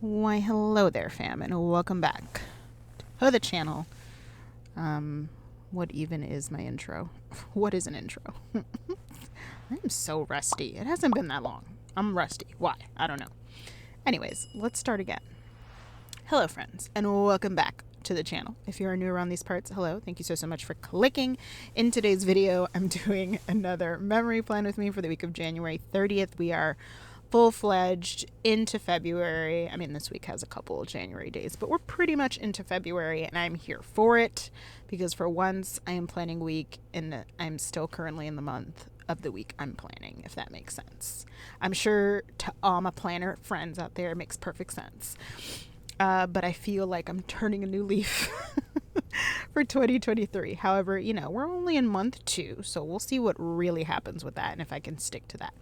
Why, hello there, fam, and welcome back to the channel. What even is my intro? What is an intro? I'm so rusty. It hasn't been that long. I'm rusty. Why? I don't know. Anyways, let's start again. Hello, friends, and welcome back to the channel. If you are new around these parts, hello. Thank you so much for clicking. In today's video, I'm doing another memory plan with me for the week of January 30th. We are full-fledged into February. I mean, this week has a couple of January days, but we're pretty much into February, and I'm here for it because for once I am planning week and I'm still currently in the month of the week I'm planning, if that makes sense. I'm sure to all my planner friends out there, it makes perfect sense. But I feel like I'm turning a new leaf for 2023. However, you know, we're only in month 2, so we'll see what really happens with that and if I can stick to that.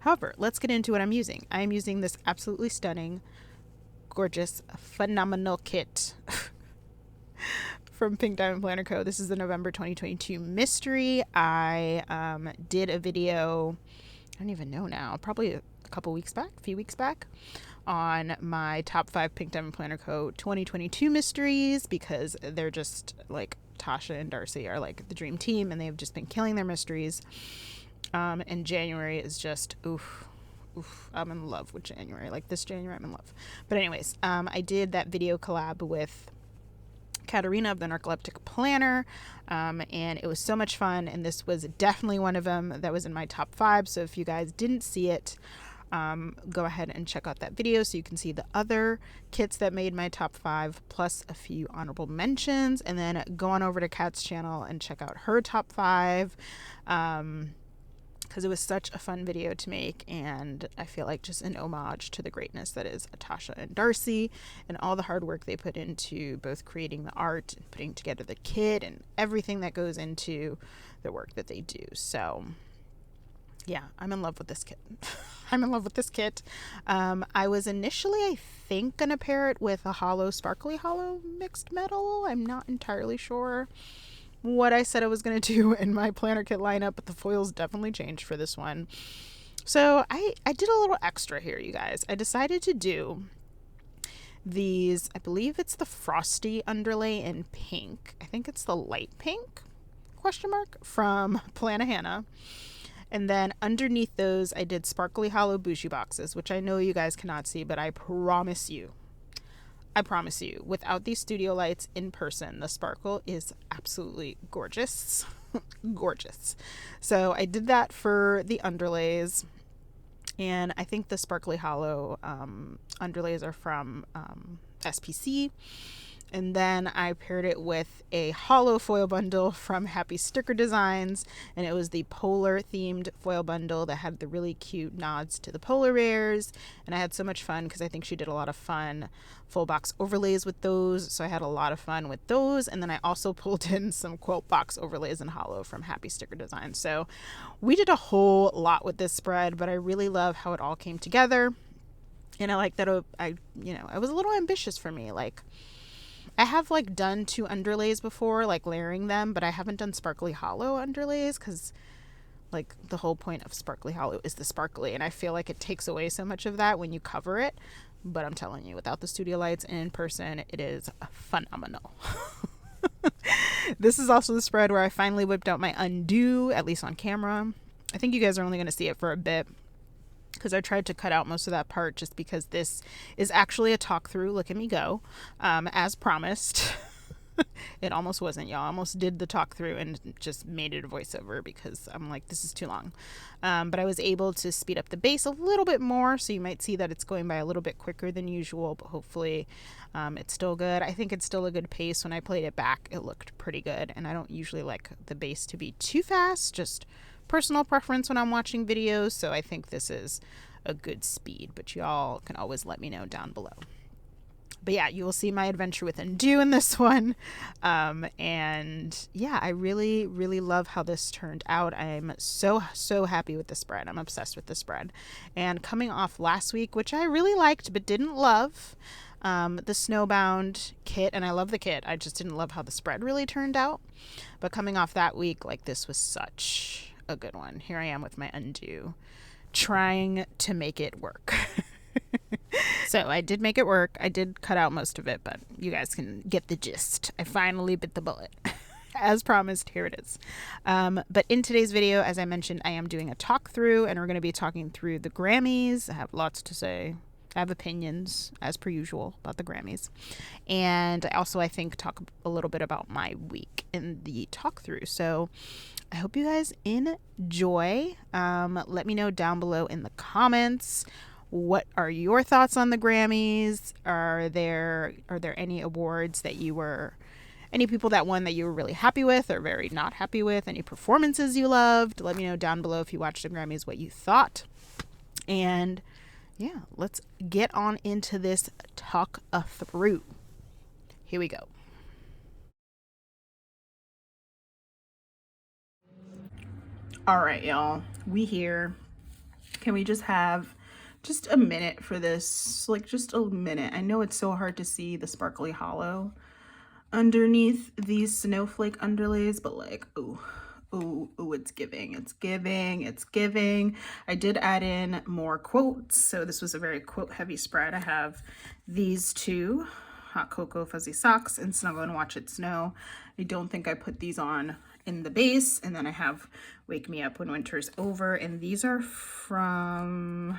However, let's get into what I'm using. I'm using this absolutely stunning, gorgeous, phenomenal kit from Pink Diamond Planner Co. This is the November 2022 mystery. I did a video, I don't even know now, probably a few weeks back, on my top 5 Pink Diamond Planner Co. 2022 mysteries, because they're just like Tasha and Darcy are like the dream team and they've just been killing their mysteries. And January is just, oof, I'm in love with January. Like this January, I'm in love. But anyways, I did that video collab with Katarina of the Narcoleptic Planner, and it was so much fun. And this was definitely one of them that was in my top 5. So if you guys didn't see it, go ahead and check out that video so you can see the other kits that made my top 5 plus a few honorable mentions, and then go on over to Kat's channel and check out her top 5. Because it was such a fun video to make, and I feel like just an homage to the greatness that is Tasha and Darcy and all the hard work they put into both creating the art and putting together the kit and everything that goes into the work that they do. So yeah, I'm in love with this kit. I'm in love with this kit. I was initially, I think, gonna pair it with a holo, sparkly holo mixed metal. I'm not entirely sure what I said I was going to do in my planner kit lineup, but the foils definitely changed for this one. So I did a little extra here, you guys. I decided to do these, I believe it's the frosty underlay in pink. I think it's the light pink, question mark, from Plannahannah. And then underneath those, I did sparkly hollow bougie boxes, which I know you guys cannot see, but I promise you, without these studio lights in person, the sparkle is absolutely gorgeous. Gorgeous. So I did that for the underlays, and I think the sparkly hollow underlays are from SPC. And then I paired it with a holo foil bundle from Happy Sticker Designs, and it was the polar themed foil bundle that had the really cute nods to the polar bears. And I had so much fun because I think she did a lot of fun full box overlays with those, so I had a lot of fun with those. And then I also pulled in some quilt box overlays in holo from Happy Sticker Designs. So we did a whole lot with this spread, but I really love how it all came together. And I like that it was a little ambitious for me. Like, I have like done 2 underlays before, like layering them, but I haven't done sparkly hollow underlays because like the whole point of sparkly hollow is the sparkly, and I feel like it takes away so much of that when you cover it. But I'm telling you, without the studio lights and in person, it is phenomenal. This is also the spread where I finally whipped out my undo, at least on camera. I think you guys are only going to see it for a bit, because I tried to cut out most of that part just because this is actually a talk through. Look at me go, as promised. It almost wasn't, y'all. I almost did the talk through and just made it a voiceover because I'm like, this is too long. But I was able to speed up the bass a little bit more, so you might see that it's going by a little bit quicker than usual, but hopefully it's still good. I think it's still a good pace. When I played it back, it looked pretty good, and I don't usually like the bass to be too fast, just personal preference when I'm watching videos, so I think this is a good speed, but y'all can always let me know down below. But yeah, you will see my adventure with undo in this one. And yeah, I really, really love how this turned out. I'm so happy with the spread. I'm obsessed with the spread. And coming off last week, which I really liked but didn't love, the Snowbound kit, and I love the kit, I just didn't love how the spread really turned out. But coming off that week, like, this was such a good one. Here I am with my undo, trying to make it work. So I did make it work. I did cut out most of it, but you guys can get the gist. I finally bit the bullet. As promised, here it is. But in today's video, as I mentioned, I am doing a talk through, and we're going to be talking through the Grammys. I have lots to say. I have opinions, as per usual, about the Grammys. And also, I think, talk a little bit about my week in the talk through. So I hope you guys enjoy. Let me know down below in the comments, what are your thoughts on the Grammys? Are there any awards that you were, any people that won that you were really happy with or very not happy with? Any performances you loved? Let me know down below if you watched the Grammys what you thought. And yeah, let's get on into this talk through. Here we go. All right, y'all, we here. Can we just have just a minute for this? Like, just a minute. I know it's so hard to see the sparkly holo underneath these snowflake underlays, but like, ooh, it's giving, it's giving, it's giving. I did add in more quotes, so this was a very quote heavy spread. I have these two, Hot Cocoa Fuzzy Socks and Snuggle and Watch It Snow. I don't think I put these on in the base. And then I have Wake Me Up When Winter's Over, and these are from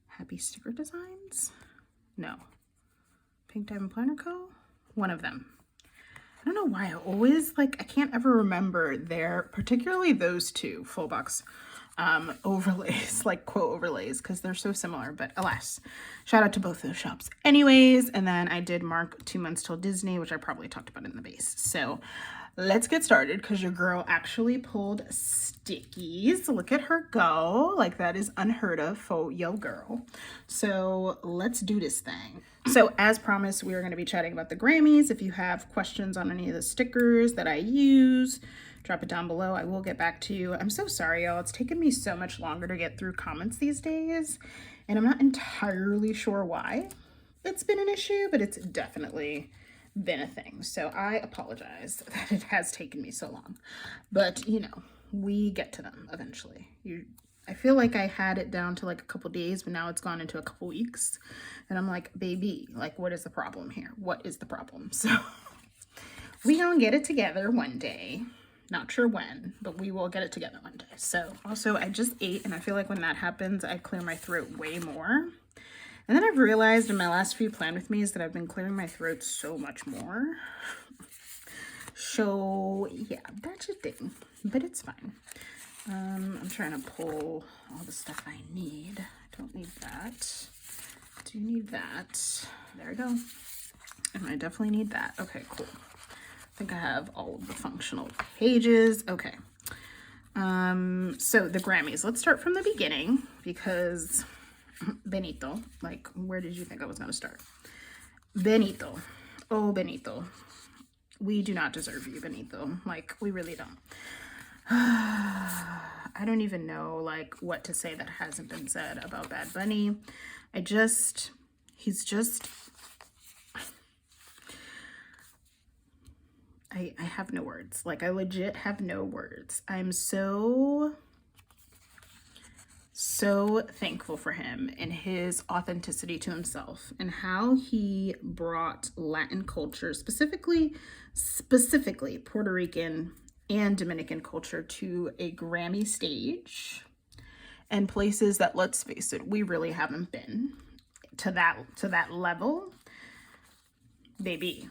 Happy Sticker Designs? No, Pink Diamond Planner Co. One of them. I don't know why I always, like, I can't ever remember their, particularly those two full box overlays, like quote overlays, because they're so similar. But alas, shout out to both those shops anyways. And then I did mark 2 months till Disney, which I probably talked about in the base. So let's get started, because your girl actually pulled stickies. Look at her go. Like, that is unheard of for yo girl. So let's do this thing. So as promised, we are going to be chatting about the Grammys. If you have questions on any of the stickers that I use, drop it down below. I will get back to you. I'm so sorry, y'all. It's taken me so much longer to get through comments these days, and I'm not entirely sure why it's been an issue, but it's definitely been a thing. So I apologize that it has taken me so long, but you know, we get to them eventually. I feel like I had it down to like a couple days, but now it's gone into a couple weeks, and I'm like, baby, like, what is the problem here? What is the problem? So we gonna get it together one day. Not sure when, but we will get it together one day. So also, I just ate, and I feel like when that happens, I clear my throat way more. And then I've realized in my last few Plan With Me's that I've been clearing my throat so much more. So yeah, that's a thing, but it's fine. I'm trying to pull all the stuff I need. I don't need that. Do need that. There we go. And I definitely need that. Okay, cool. I think I have all of the functional pages. Okay. So the Grammys. Let's start from the beginning, because Benito, like, where did you think I was going to start? Benito. Oh, Benito. We do not deserve you, Benito. Like, we really don't. I don't even know, like, what to say that hasn't been said about Bad Bunny. He's just, I have no words. Like, I legit have no words. I'm so thankful for him and his authenticity to himself, and how he brought Latin culture, specifically Puerto Rican and Dominican culture, to a Grammy stage, and places that, let's face it, we really haven't been to that level. Baby.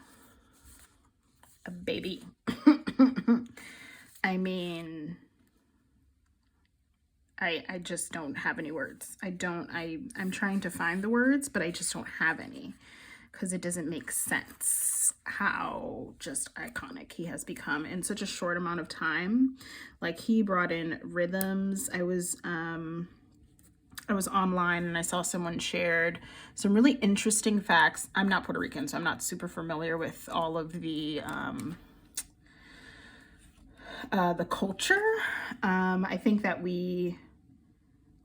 I mean, I just don't have any words. I'm trying to find the words, but I just don't have any, because it doesn't make sense how just iconic he has become in such a short amount of time. Like, he brought in rhythms. I was online and I saw someone shared some really interesting facts. I'm not Puerto Rican, so I'm not super familiar with all of the culture. I think that we,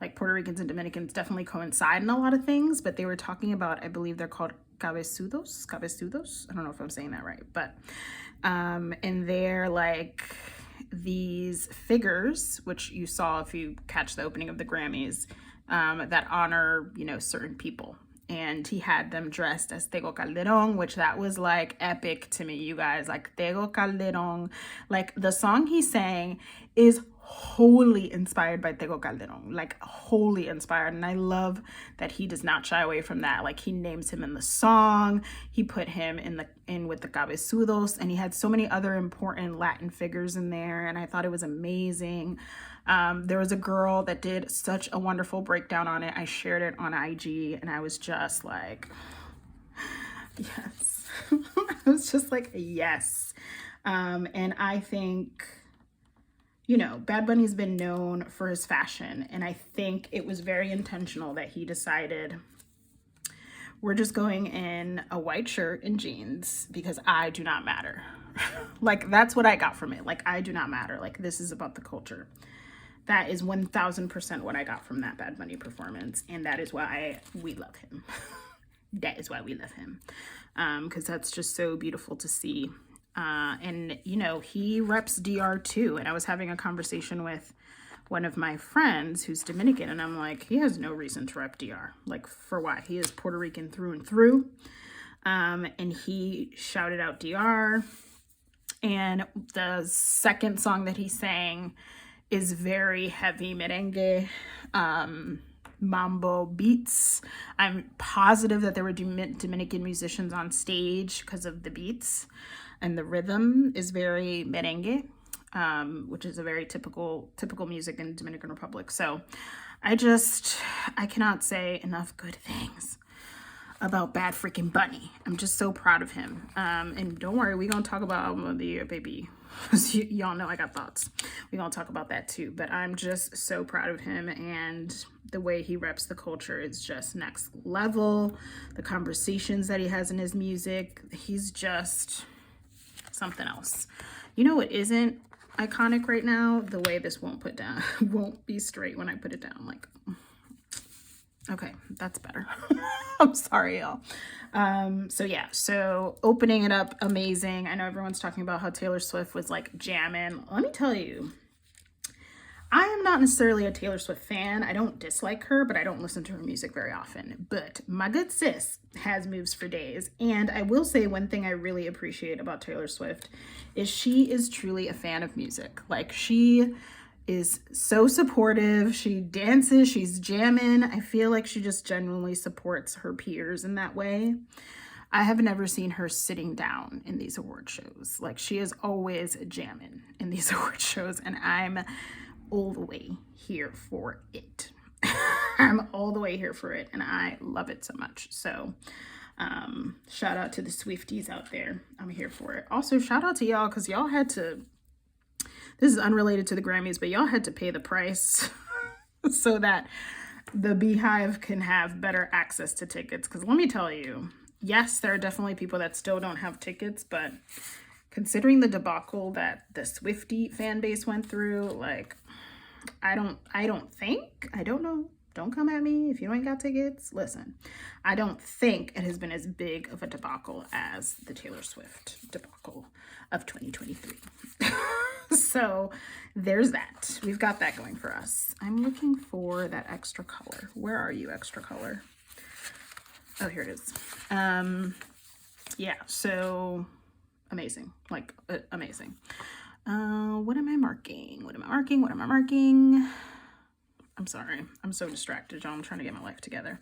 like, Puerto Ricans and Dominicans, definitely coincide in a lot of things, but they were talking about, I believe they're called cabezudos. I don't know if I'm saying that right, but and they're like these figures, which you saw if you catch the opening of the Grammys, that honor, you know, certain people. and he had them dressed as Tego Calderon, which that was like epic to me, you guys. Like Tego Calderon, like the song he sang is wholly inspired by Tego Calderon, like wholly inspired. And I love that he does not shy away from that. Like he names him in the song, he put him in with the cabezudos, and he had so many other important Latin figures in there, and I thought it was amazing. There was a girl that did such a wonderful breakdown on it. I shared it on IG, and I was just like, yes. I was just like, yes. And I think, you know, Bad Bunny's been known for his fashion, and I think it was very intentional that he decided, we're just going in a white shirt and jeans because I do not matter. Like, that's what I got from it. Like, I do not matter. Like, this is about the culture. That is 1000% what I got from that Bad Bunny performance, and that is why we love him. That is why we love him, because that's just so beautiful to see. And, you know, he reps DR too. And I was having a conversation with one of my friends who's Dominican, and I'm like, he has no reason to rep DR. Like, for why? He is Puerto Rican through and through. And he shouted out DR. And the second song that he sang is very heavy merengue, mambo beats. I'm positive that there were Dominican musicians on stage because of the beats, and the rhythm is very merengue, which is a very typical music in Dominican Republic. So I cannot say enough good things about Bad freaking Bunny. I'm just so proud of him. And don't worry, we're gonna talk about album of the year, baby. Y'all know I got thoughts. We're gonna talk about that too. But I'm just so proud of him, and the way he reps the culture is just next level. The conversations that he has in his music, he's just something else. You know what isn't iconic right now? The way this won't be straight when I put it down. Like, okay, that's better. I'm sorry, y'all. So yeah, so opening it up, amazing. I know everyone's talking about how Taylor Swift was like jamming. Let me tell you, I am not necessarily a Taylor Swift fan. I don't dislike her, but I don't listen to her music very often. But my good sis has moves for days. And I will say one thing I really appreciate about Taylor Swift is she is truly a fan of music. Like, she is so supportive. She dances, she's jamming. I feel like she just genuinely supports her peers in that way. I have never seen her sitting down in these award shows. Like, she is always jamming in these award shows, and I'm all the way here for it. I'm all the way here for it, and I love it so much. So shout out to the Swifties out there. I'm here for it. Also, shout out to y'all, because y'all had to, this is unrelated to the Grammys, but y'all had to pay the price so that the Beehive can have better access to tickets. Because let me tell you, yes, there are definitely people that still don't have tickets, but considering the debacle that the Swiftie fan base went through, like, I don't know. Don't come at me if you ain't got tickets. Listen, I don't think it has been as big of a debacle as the Taylor Swift debacle of 2023. So there's that. We've got that going for us. I'm looking for that extra color. Where are you, extra color? Oh, here it is. Yeah, so amazing. Like, amazing. What am I marking? I'm sorry. I'm so distracted, y'all. I'm trying to get my life together.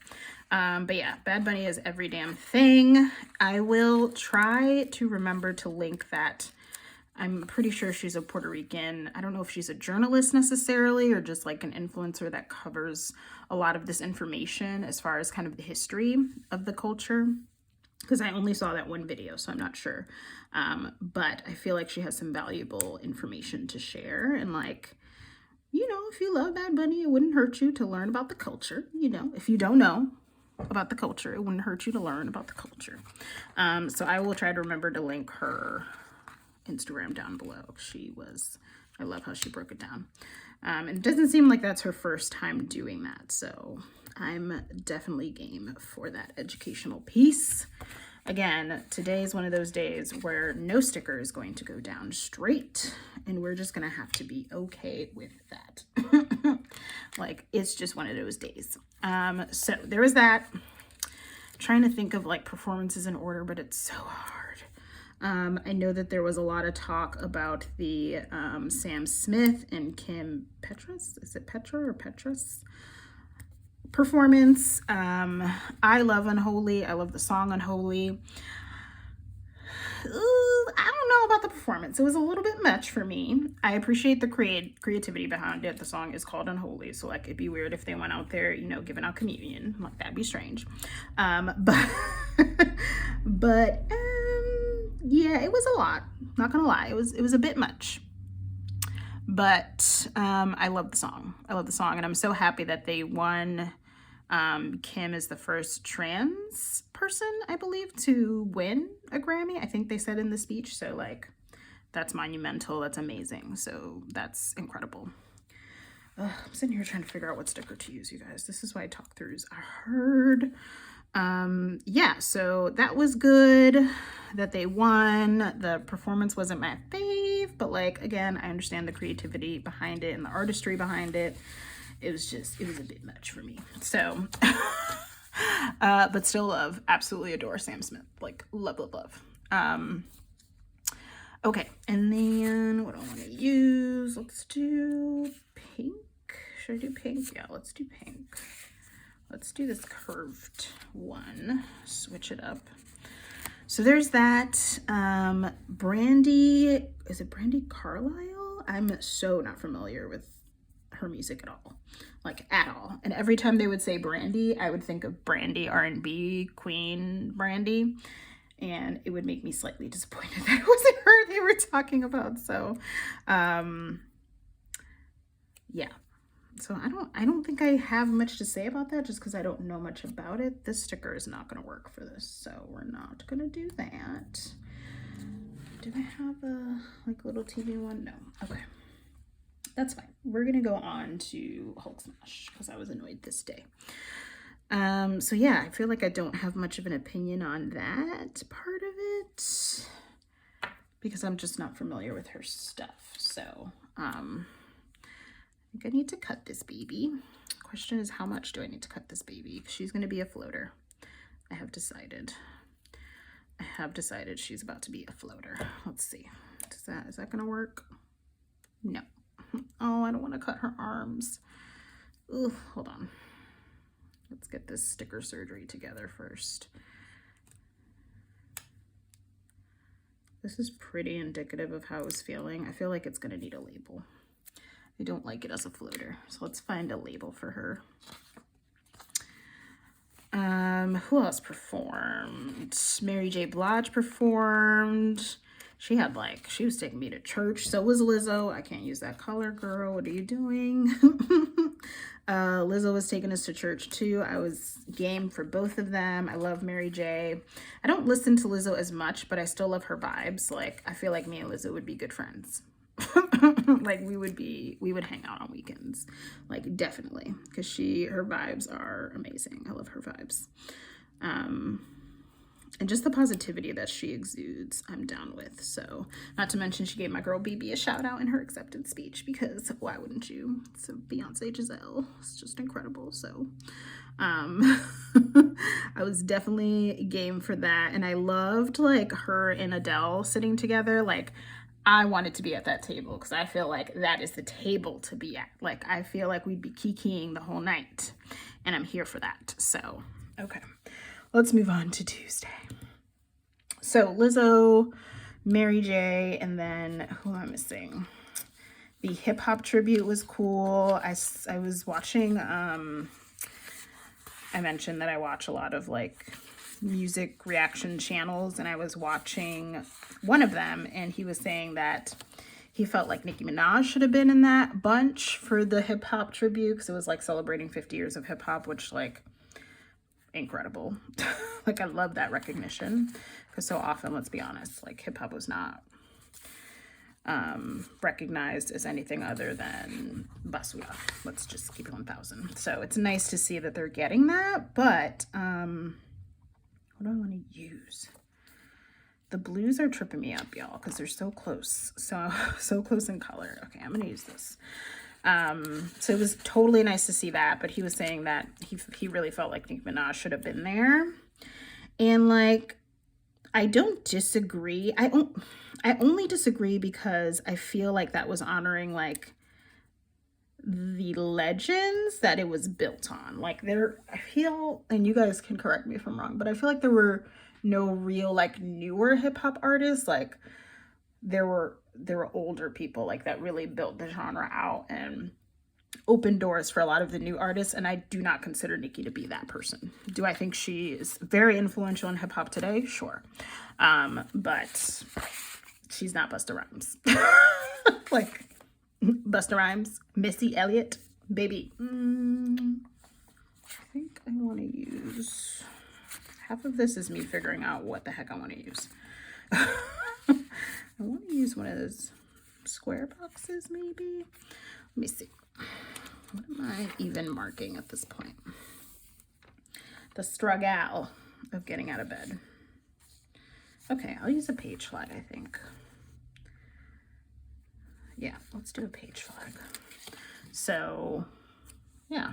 But yeah, Bad Bunny is every damn thing. I will try to remember to link that. I'm pretty sure she's a Puerto Rican. I don't know if she's a journalist necessarily, or just like an influencer that covers a lot of this information as far as kind of the history of the culture, because I only saw that one video, so I'm not sure. But I feel like she has some valuable information to share. And like, you know, if you love Bad Bunny, it wouldn't hurt you to learn about the culture. You know, if you don't know about the culture, it wouldn't hurt you to learn about the culture. So I will try to remember to link her Instagram down below. I love how she broke it down. And it doesn't seem like that's her first time doing that. So I'm definitely game for that educational piece. Again, today is one of those days where no sticker is going to go down straight, and we're just going to have to be okay with that. Like, it's just one of those days. So there was that. trying to think of like performances in order, but it's so hard. I know that there was a lot of talk about the Sam Smith and Kim Petras, is it Petra or Petras, performance. I love Unholy. I love the song Unholy. I don't know about the performance. It was a little bit much for me. I appreciate the creativity behind it. The song is called Unholy, so like it'd be weird if they went out there, you know, giving out communion. Like that'd be strange. But but yeah, it was a lot. Not gonna lie, it was a bit much. But I love the song. I love the song, and I'm so happy that they won. Kim is the first trans person, I believe, to win a Grammy. I think they said in the speech. So like, that's monumental. That's amazing. So that's incredible. I'm sitting here trying to figure out what sticker to use, you guys. This is why talk throughs are hard. Yeah, so that was good that they won. The performance wasn't my fave, but like, again, I understand the creativity behind it and the artistry behind it. It was a bit much for me. So, but still absolutely adore Sam Smith. Like, love. Okay, and then what do I want to use? Let's do pink. Should I do pink? Yeah, let's do pink. Let's do this curved one. Switch it up. So there's that. Brandy, is it Brandy Carlisle? I'm so not familiar with her music at all, like at all. And every time they would say Brandy, I would think of Brandy R&B Queen Brandy, and it would make me slightly disappointed that it wasn't her they were talking about. So yeah, so I don't think I have much to say about that, just because I don't know much about it. This sticker is not going to work for this, so we're not going to do that. Do I have a like little TV one? No. Okay, that's fine. We're gonna go on to Hulk Smash because I was annoyed this day. So yeah, I feel like I don't have much of an opinion on that part of it because I'm just not familiar with her stuff. So I think I need to cut this baby. Question is, how much do I need to cut this baby? She's gonna be a floater. I have decided she's about to be a floater. Let's see. Is that gonna work? No. Oh, I don't want to cut her arms. Ooh, hold on. Let's get this sticker surgery together first. This is pretty indicative of how I was feeling. I feel like it's going to need a label. I don't like it as a floater. So let's find a label for her. Who else performed? Mary J. Blige performed. She was taking me to church. So was Lizzo. I can't use that color, girl. What are you doing? Lizzo was taking us to church too. I was game for both of them. I love Mary J. I don't listen to Lizzo as much, but I still love her vibes. Like, I feel like me and Lizzo would be good friends. Like, we would hang out on weekends. Like, definitely. Because her vibes are amazing. I love her vibes. And just the positivity that she exudes, I'm down with. So, not to mention, she gave my girl BB a shout out in her acceptance speech, because why wouldn't you? So, Beyonce Giselle, it's just incredible. So, I was definitely game for that. And I loved like her and Adele sitting together. Like, I wanted to be at that table because I feel like that is the table to be at. Like, I feel like we'd be kikiing the whole night, and I'm here for that. So, okay. Let's move on to Tuesday. So Lizzo, Mary J, and then who am I missing? The hip hop tribute was cool. I was watching, I mentioned that I watch a lot of like music reaction channels, and I was watching one of them, and he was saying that he felt like Nicki Minaj should have been in that bunch for the hip hop tribute, because it was like celebrating 50 years of hip hop, which like, incredible. Like, I love that recognition, because so often, let's be honest, like hip hop was not recognized as anything other than basura. Let's just keep it 1,000. So it's nice to see that they're getting that. But what do I want to use? The blues are tripping me up, y'all, because they're so close, so close in color. Okay, I'm gonna use this. So it was totally nice to see that, but he was saying that he really felt like Nicki Minaj should have been there. And like, I don't disagree. I only disagree because I feel like that was honoring like the legends that it was built on. Like I feel, and you guys can correct me if I'm wrong, but I feel like there were no real like newer hip hop artists. Like there were older people like that really built the genre out and opened doors for a lot of the new artists, and I do not consider Nicki to be that person. Do I think she is very influential in hip hop today? Sure. But she's not Busta Rhymes. Like Busta Rhymes, Missy Elliott, baby. I think I want to use, half of this is me figuring out what the heck I want to use. I want to use one of those square boxes maybe. Let me see. What am I even marking at this point? The struggle of getting out of bed. Okay, I'll use a page flag, I think. Yeah, let's do a page flag. So, yeah.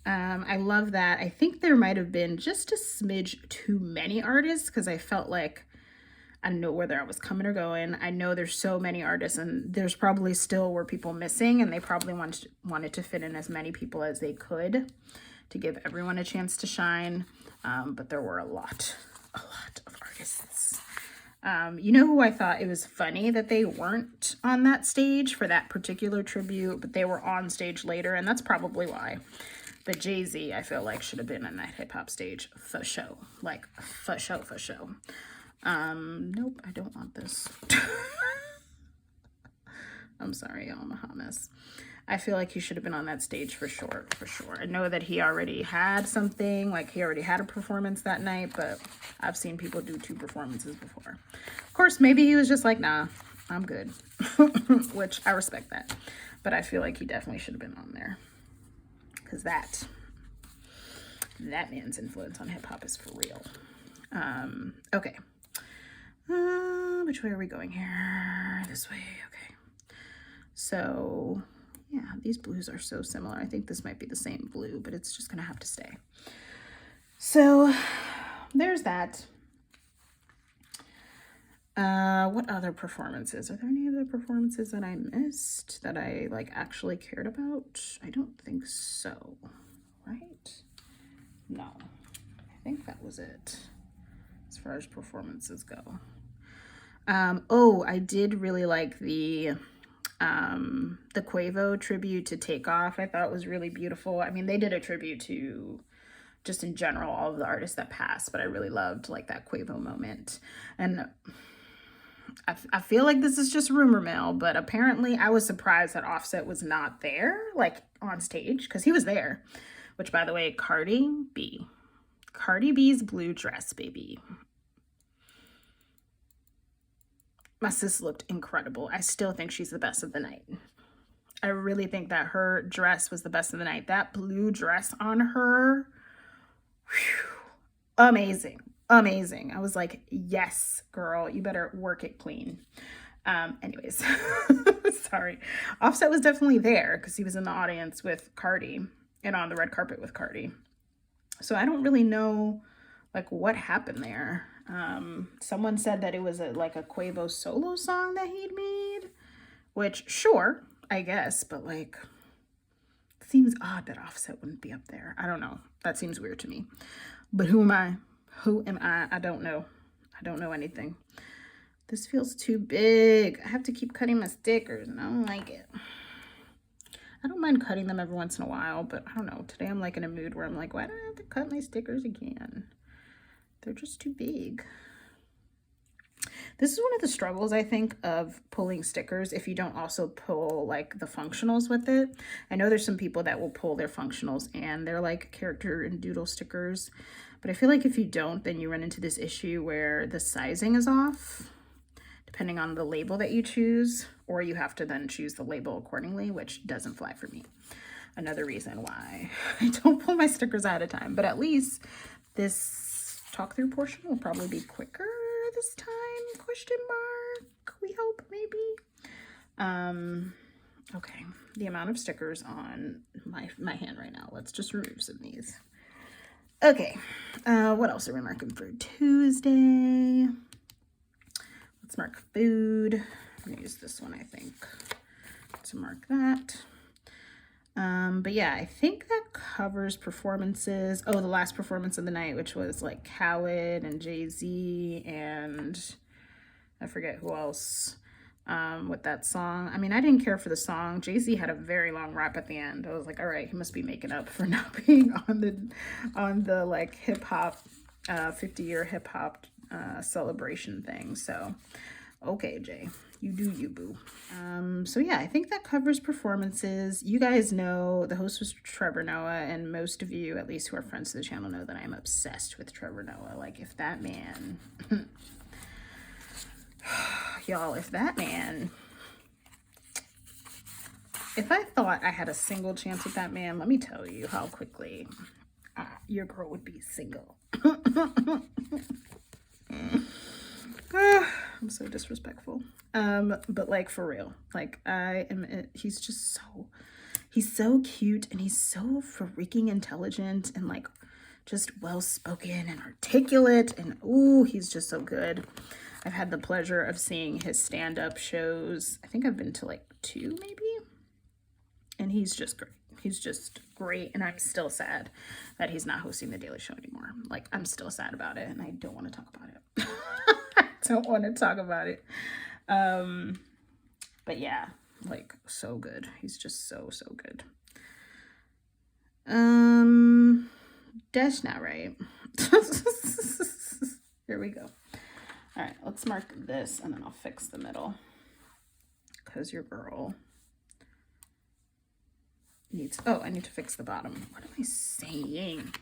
I love that. I think there might have been just a smidge too many artists because I felt like I didn't know whether I was coming or going. I know there's so many artists and there's probably still were people missing, and they probably wanted to fit in as many people as they could to give everyone a chance to shine. But there were a lot of artists. You know who I thought it was funny that they weren't on that stage for that particular tribute, but they were on stage later, and that's probably why. But Jay-Z, I feel like, should have been on that hip hop stage for show. Like, for show, for show. Nope, I don't want this. I'm sorry, y'all, I'm a hot mess. I feel like he should have been on that stage for sure, for sure. I know that he already had something, like he already had a performance that night, but I've seen people do 2 performances before. Of course, maybe he was just like, nah, I'm good, which I respect that. But I feel like he definitely should have been on there because that man's influence on hip hop is for real. Okay. Which way are we going here? This way, okay. So, yeah, these blues are so similar. I think this might be the same blue, but it's just gonna have to stay. So, there's that. What other performances? Are there any other performances that I missed that I, like, actually cared about? I don't think so, right? No, I think that was it as far as performances go. Oh, I did really like the Quavo tribute to Takeoff. I thought it was really beautiful. I mean, they did a tribute to just in general all of the artists that passed, but I really loved like that Quavo moment. And I feel like this is just rumor mill, but apparently I was surprised that Offset was not there, like on stage, because he was there. Which, by the way, Cardi B's blue dress, baby. My sis looked incredible. I still think she's the best of the night. I really think that her dress was the best of the night. That blue dress on her, whew, amazing, amazing. I was like, yes, girl, you better work it clean. Anyways, sorry. Offset was definitely there because he was in the audience with Cardi and on the red carpet with Cardi. So I don't really know like what happened there. Someone said that it was like a Quavo solo song that he'd made, which sure, I guess, but like it seems odd that Offset wouldn't be up there. I don't know. That seems weird to me. But who am I? Who am I? I don't know. I don't know anything. This feels too big. I have to keep cutting my stickers and I don't like it. I don't mind cutting them every once in a while, but I don't know. Today I'm like in a mood where I'm like, why do I have to cut my stickers again? They're just too big. This is one of the struggles, I think, of pulling stickers if you don't also pull like the functionals with it. I know there's some people that will pull their functionals and they're like character and doodle stickers, but I feel like if you don't, then you run into this issue where the sizing is off depending on the label that you choose, or you have to then choose the label accordingly, which doesn't fly for me. Another reason why I don't pull my stickers ahead of time, but at least this talk through portion will probably be quicker this time, question mark, we hope, maybe. Okay, the amount of stickers on my hand right now, let's just remove some of these. Okay, what else are we marking for Tuesday? Let's mark food. I'm gonna use this one, I think, to mark that. But yeah, I think that covers performances. Oh, the last performance of the night, which was like Khaled and Jay-Z and I forget who else with that song. I mean, I didn't care for the song. Jay-Z had a very long rap at the end. I was like, all right, he must be making up for not being on the like hip hop 50-year hip hop celebration thing. So okay, Jay, you do you, boo. So yeah, I think that covers performances. You guys know the host was Trevor Noah, and most of you, at least who are friends to the channel, know that I'm obsessed with Trevor Noah. Like, if that man, y'all, if I thought I had a single chance with that man, let me tell you how quickly your girl would be single. I'm so disrespectful. But like, for real, like, he's so cute, and he's so freaking intelligent, and like just well spoken and articulate, and ooh, he's just so good. I've had the pleasure of seeing his stand-up shows. I think I've been to like 2 maybe, and he's just great. He's just great, and I'm still sad that he's not hosting The Daily Show anymore. Like, I'm still sad about it, and I don't want to talk about it. I don't want to talk about it. But yeah, like, so good. He's just so good. That's not right. Here we go. All right, let's mark this, and then I'll fix the middle, because your girl needs, oh, I need to fix the bottom. What am I saying?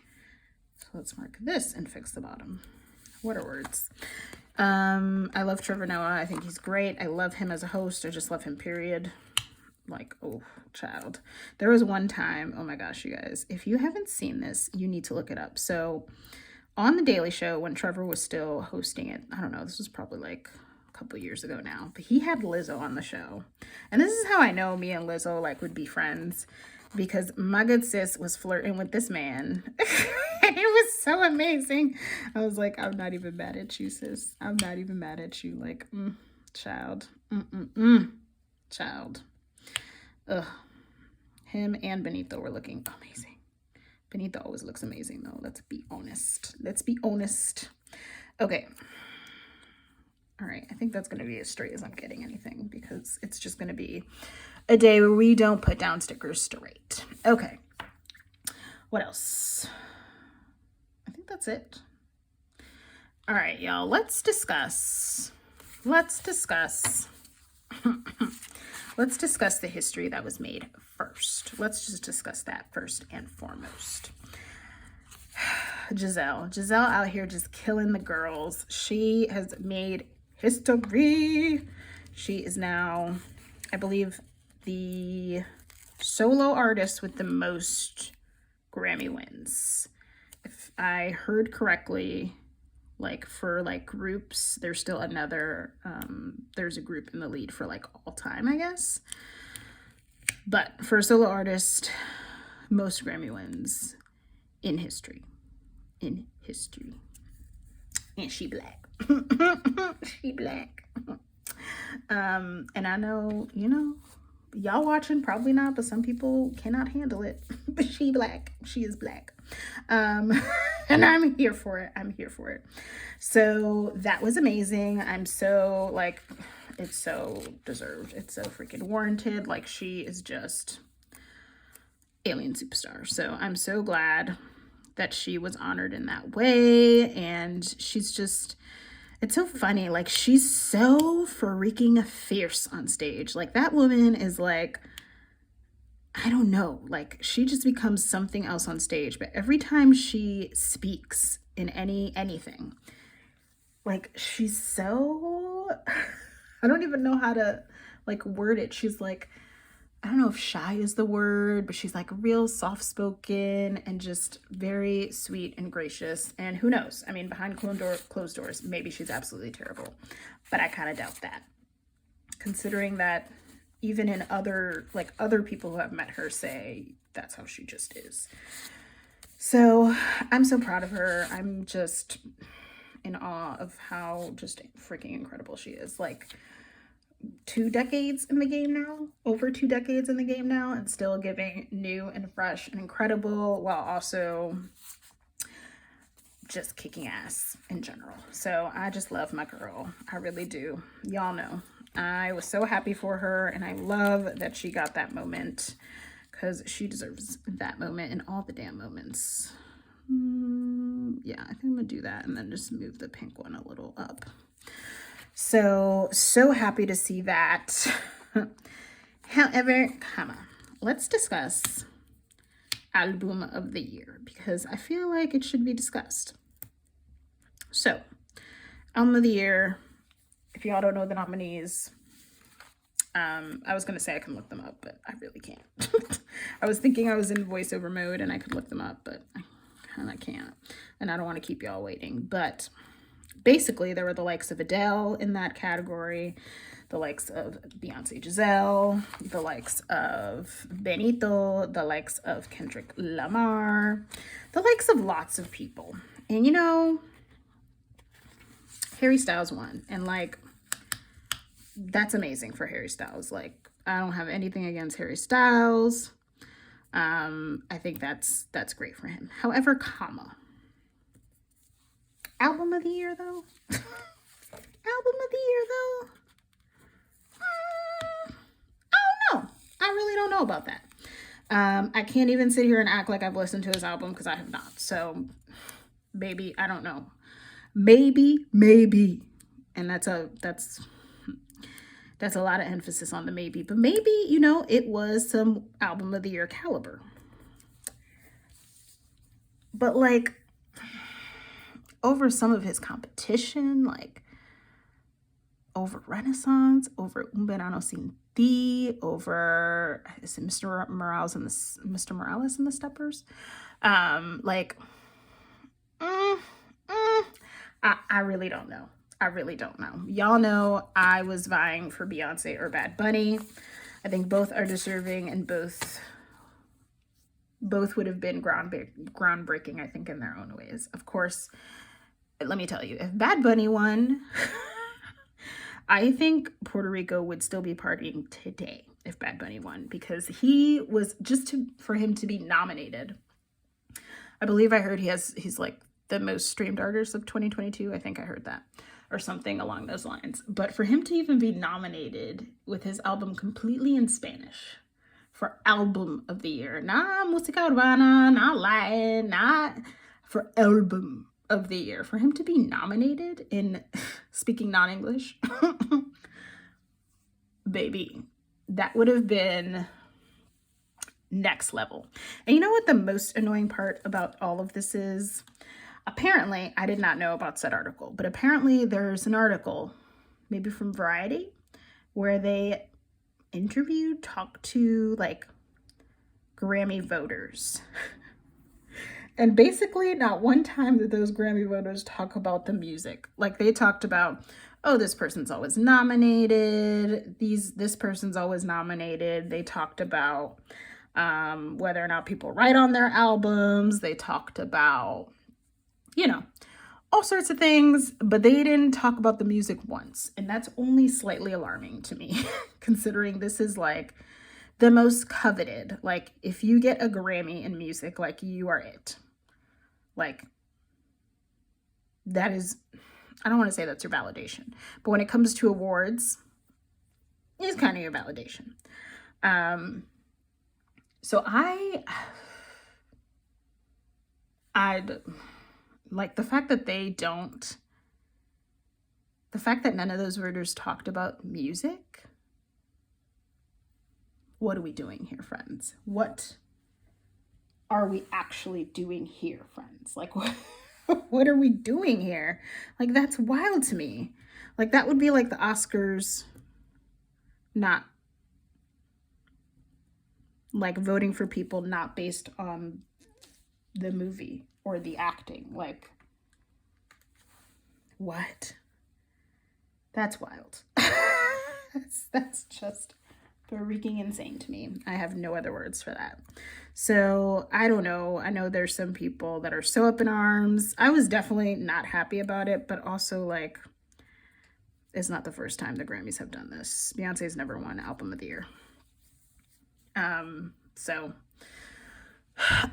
So let's mark this and fix the bottom. What are words? I love Trevor Noah. I think he's great. I love him as a host. I just love him, period. Like, oh, child. There was one time, oh my gosh, you guys, if you haven't seen this, you need to look it up. So on The Daily Show, when Trevor was still hosting it, I don't know, this was probably like a couple years ago now, but he had Lizzo on the show. And this is how I know me and Lizzo like would be friends, because my good sis was flirting with this man. And it was so amazing. I was like, I'm not even mad at you, sis. I'm not even mad at you. Like, child. Child. Ugh. Him and Benito were looking amazing. Benito always looks amazing, though. Let's be honest. Let's be honest. Okay. All right. I think that's going to be as straight as I'm getting anything, because it's just going to be a day where we don't put down stickers straight. Okay. What else? I think that's it. All right, y'all. Let's discuss let's discuss the history that was made first. Let's just discuss that first and foremost. Giselle out here just killing the girls. She has made history. She is now, I believe, the solo artist with the most Grammy wins. If I heard correctly, like, for like groups, there's still another, there's a group in the lead for like all time, I guess. But for a solo artist, most Grammy wins in history. In history. And she black. She black. And I know, you know, y'all watching probably not, but some people cannot handle it. But she black. She is black. And I'm here for it. I'm here for it. So that was amazing. I'm so, like, it's so deserved. It's so freaking warranted. Like, she is just alien superstar. So I'm so glad that she was honored in that way. And she's just, it's so funny. Like, she's so freaking fierce on stage. Like, that woman is like, I don't know, like, she just becomes something else on stage. But every time she speaks in anything, like, she's so, I don't even know how to like word it. She's like, I don't know if shy is the word, but she's like real soft-spoken and just very sweet and gracious. And who knows? I mean, behind closed doors, maybe she's absolutely terrible, but I kind of doubt that, considering that even in other people who have met her say that's how she just is. So I'm so proud of her. I'm just in awe of how just freaking incredible she is. Like 2 decades in the game now, over 2 decades in the game now, and still giving new and fresh and incredible while also just kicking ass in general. So I just love my girl. I really do. Y'all know. I was so happy for her, and I love that she got that moment because she deserves that moment and all the damn moments. Yeah, I think I'm gonna do that and then just move the pink one a little up. So happy to see that. However, let's discuss album of the year because I feel like it should be discussed. So, album of the year, if y'all don't know the nominees, I was going to say I can look them up, but I really can't. I was thinking I was in voiceover mode and I could look them up, but I kind of can't. And I don't want to keep y'all waiting. But basically, there were the likes of Adele in that category, the likes of Beyonce Giselle, the likes of Benito, the likes of Kendrick Lamar, the likes of lots of people. And you know, Harry Styles won. And like, that's amazing for Harry Styles. Like, I don't have anything against Harry Styles. I think that's great for him. However, album of the year though? Album of the year though? I don't know. I really don't know about that. I can't even sit here and act like I've listened to his album because I have not. So maybe, I don't know. Maybe. And that's a lot of emphasis on the maybe. But maybe, you know, it was some album of the year caliber. But like, over some of his competition, like over Renaissance, over Un Verano Sin Ti, over is it Mr. Morales and the Steppers, I really don't know. I really don't know. Y'all know I was vying for Beyonce or Bad Bunny. I think both are deserving, and both would have been groundbreaking, I think, in their own ways. Of course, let me tell you, if Bad Bunny won, I think Puerto Rico would still be partying today if Bad Bunny won, because he was for him to be nominated. I believe I heard he's like the most streamed artist of 2022. I think I heard that, or something along those lines. But for him to even be nominated with his album completely in Spanish for album of the year, not música urbana, not Latin, not for album of the year, for him to be nominated in speaking non-English, baby, that would have been next level. And you know what the most annoying part about all of this is? Apparently, I did not know about said article, but apparently there's an article, maybe from Variety, where they talked to like Grammy voters. And basically, not one time did those Grammy voters talk about the music. Like, they talked about, oh, this person's always nominated. This person's always nominated. They talked about whether or not people write on their albums. They talked about, you know, all sorts of things, but they didn't talk about the music once. And that's only slightly alarming to me, considering this is like the most coveted. Like, if you get a Grammy in music, like, you are it. Like, that is, I don't want to say that's your validation, but when it comes to awards, it's kind of your validation. So I'd like the fact that none of those voters talked about music. What are we doing here, friends? What are we actually doing here, friends? Like, what are we doing here? Like, that's wild to me. Like, that would be like the Oscars not, like, voting for people not based on the movie or the acting. Like, what? That's wild. That's just freaking insane to me. I have no other words for that. So I don't know. I know there's some people that are so up in arms. I was definitely not happy about it, but also like, it's not the first time the Grammys have done this. Beyonce's never won Album of the Year. So